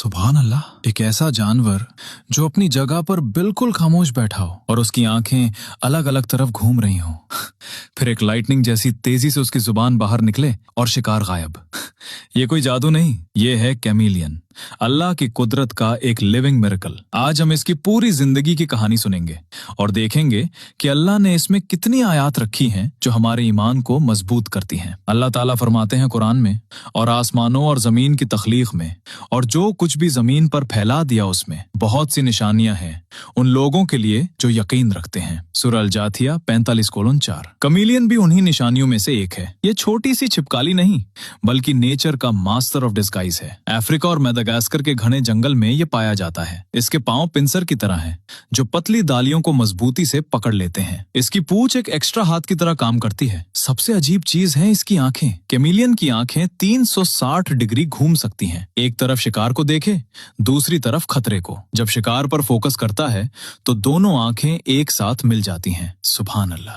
सुभान अल्लाह, एक ऐसा जानवर जो अपनी जगह पर बिल्कुल खामोश बैठा हो और उसकी आंखें अलग अलग तरफ घूम रही हों। फिर एक लाइटनिंग जैसी तेजी से उसकी जुबान बाहर निकले और शिकार गायब। ये कोई जादू नहीं, ये है कैमिलियन, अल्लाह की कुदरत का एक लिविंग मिरेकल। आज हम इसकी पूरी जिंदगी की कहानी सुनेंगे और देखेंगे कि अल्लाह ने इसमें कितनी आयात रखी हैं जो हमारे ईमान को मजबूत करती हैं। अल्लाह ताला फरमाते हैं कुरान में, और आसमानों और जमीन की तख्लीक में और जो कुछ भी जमीन पर फैला दिया उसमें बहुत सी निशानियां हैं उन लोगों के लिए जो यकीन रखते हैं। सूरह अल जाथिया 45:4। कमीलियन भी उन्हीं निशानियों में से एक है। ये छोटी सी छिपकली नहीं बल्कि नेचर का मास्टर ऑफ डिस्गाइज है। अफ्रीका और मेडागास्कर के घने जंगल में ये पाया जाता है। इसके पांव पिंसर की तरह हैं जो पतली डालियों को मजबूती से पकड़ लेते हैं। इसकी पूंछ एक एक्स्ट्रा हाथ की तरह काम करती है। सबसे अजीब चीज है इसकी आंखें। कैमिलियन की आंखें 360 डिग्री घूम सकती हैं। एक तरफ शिकार को देखे, दूसरी तरफ खतरे को। जब शिकार पर फोकस करता है तो दोनों आंखें एक साथ मिल जाती हैं। सुभान अल्लाह,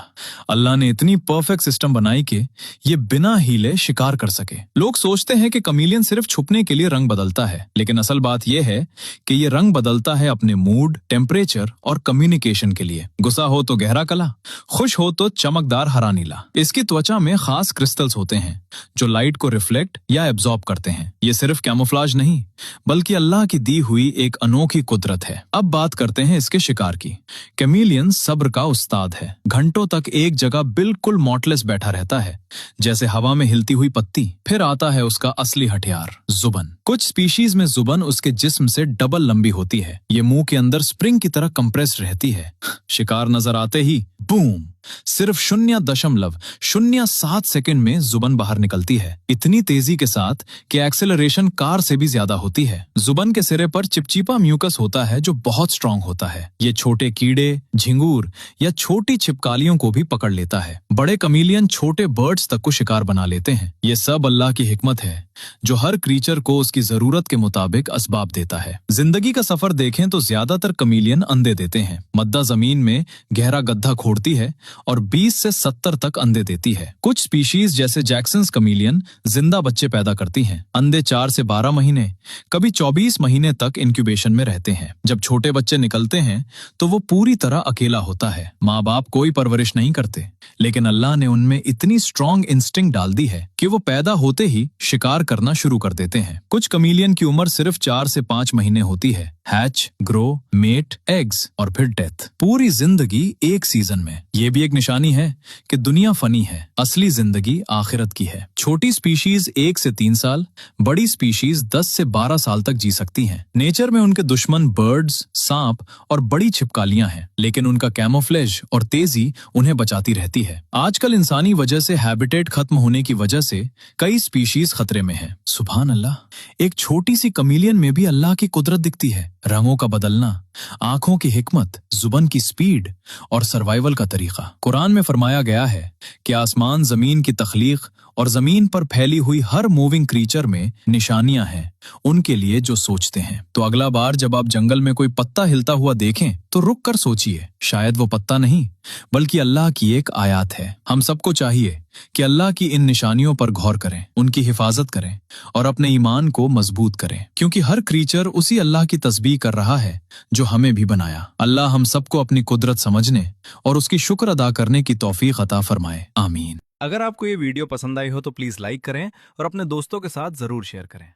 अल्लाह ने इतनी परफेक्ट सिस्टम बनाई कि ये बिना हिले शिकार कर सके। लोग सोचते हैं कि कैमिलियन सिर्फ छुपने के लिए रंग बदलता है, लेकिन असल बात यह है कि ये रंग बदलता है अपने मूड, टेम्परेचर और कम्युनिकेशन के लिए। गुस्सा हो तो गहरा काला, खुश हो तो चमकदार हरा नीला। इसकी त्वचा में खास क्रिस्टल्स होते हैं जो लाइट को रिफ्लेक्ट या एब्जॉर्ब करते हैं। ये सिर्फ कैमोफ्लाज नहीं बल्कि अल्लाह की दी हुई एक अनोखी कुदरत है। अब बात करते हैं इसके शिकार की। कैमिलियन सब्र का उस्ताद है। घंटों तक एक जगह बिल्कुल मॉटलेस बैठा रहता है, जैसे हवा में हिलती हुई पत्ती। फिर आता है उसका असली हथियार, जुबान। कुछ स्पीशीज में जुबान उसके जिस्म से डबल लंबी होती है। ये मुंह के अंदर स्प्रिंग की तरह कंप्रेस्ड रहती है। शिकार नजर आते ही बूम, सिर्फ 0.07 सेकंड में जुबान बाहर निकलती है, इतनी तेजी के साथ कि एक्सेलरेशन कार से भी ज्यादा होती है। जुबान के सिरे पर चिपचिपा म्यूकस होता है जो बहुत स्ट्रांग होता है। ये छोटे कीड़े, झिंगूर या छोटी छिपकलियों को भी पकड़ लेता है। बड़े कैमिलियन छोटे बर्ड्स तक को शिकार बना लेते हैं। ये सब अल्लाह की हिकमत है जो हर क्रीचर को उसकी जरूरत के मुताबिक असबाब देता है। जिंदगी का सफर देखें तो ज्यादातर कैमिलियन अंडे देते हैं। मद्दा जमीन में गहरा गड्ढा खोदती है और 20 से 70 तक अंडे देती है। कुछ स्पीशीज जैसे जैक्सन्स कैमिलियन जिंदा बच्चे पैदा करती हैं। अंडे 4 से 12 महीने, कभी 24 महीने तक इंक्यूबेशन में रहते हैं। जब छोटे बच्चे निकलते हैं तो वो पूरी तरह अकेला होता है। माँ बाप कोई परवरिश नहीं करते, लेकिन अल्लाह ने उनमें इतनी स्ट्रॉन्ग इंस्टिंक्ट डाल दी है कि वो पैदा होते ही शिकार करना शुरू कर देते हैं। कुछ कैमिलियन की उम्र सिर्फ 4 से 5 महीने होती है। हैच, ग्रो, मेट, एग्स और फिर डेथ। पूरी जिंदगी एक सीजन में। ये भी एक निशानी है कि दुनिया फनी है, असली जिंदगी आखिरत की है। छोटी स्पीशीज 1 से 3 साल, बड़ी स्पीशीज 10 से 12 साल तक जी सकती हैं। नेचर में उनके दुश्मन बर्ड्स, सांप और बड़ी छिपकलियां हैं, लेकिन उनका कैमोफ्लेज और तेजी उन्हें बचाती रहती है। आजकल इंसानी वजह से हैबिटेट खत्म होने की वजह से कई स्पीशीज खतरे में है। सुभान अल्लाह, एक छोटी सी कैमिलियन में भी अल्लाह की कुदरत दिखती है। रंगों का बदलना, आंखों की हिकमत, जुबान की स्पीड और सर्वाइवल का तरीका। कुरान में फरमाया गया है कि आसमान जमीन की तख्लीक और जमीन पर फैली हुई हर मूविंग क्रीचर में निशानियां हैं उनके लिए जो सोचते हैं। तो अगला बार जब आप जंगल में कोई पत्ता हिलता हुआ देखें तो रुक कर सोचिए, शायद वो पत्ता नहीं बल्कि अल्लाह की एक आयत है। हम सबको चाहिए कि अल्लाह की इन निशानियों पर गौर करें, उनकी हिफाजत करें और अपने ईमान को मजबूत करें, क्योंकि हर क्रीचर उसी अल्लाह की तस्बीह कर रहा है जो हमें भी बनाया। अल्लाह हम सबको अपनी कुदरत समझने और उसकी शुक्र अदा करने की तौफीक अता फरमाए। आमीन। अगर आपको ये वीडियो पसंद आई हो तो प्लीज लाइक करें और अपने दोस्तों के साथ जरूर शेयर करें।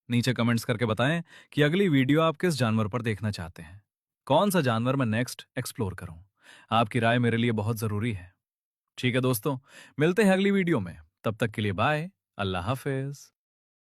नीचे कमेंट्स करके बताएं कि अगली वीडियो आप किस जानवर पर देखना चाहते हैं, कौन सा जानवर मैं नेक्स्ट एक्सप्लोर करूं। आपकी राय मेरे लिए बहुत जरूरी है। ठीक है दोस्तों, मिलते हैं अगली वीडियो में। तब तक के लिए बाय, अल्लाह हाफिज।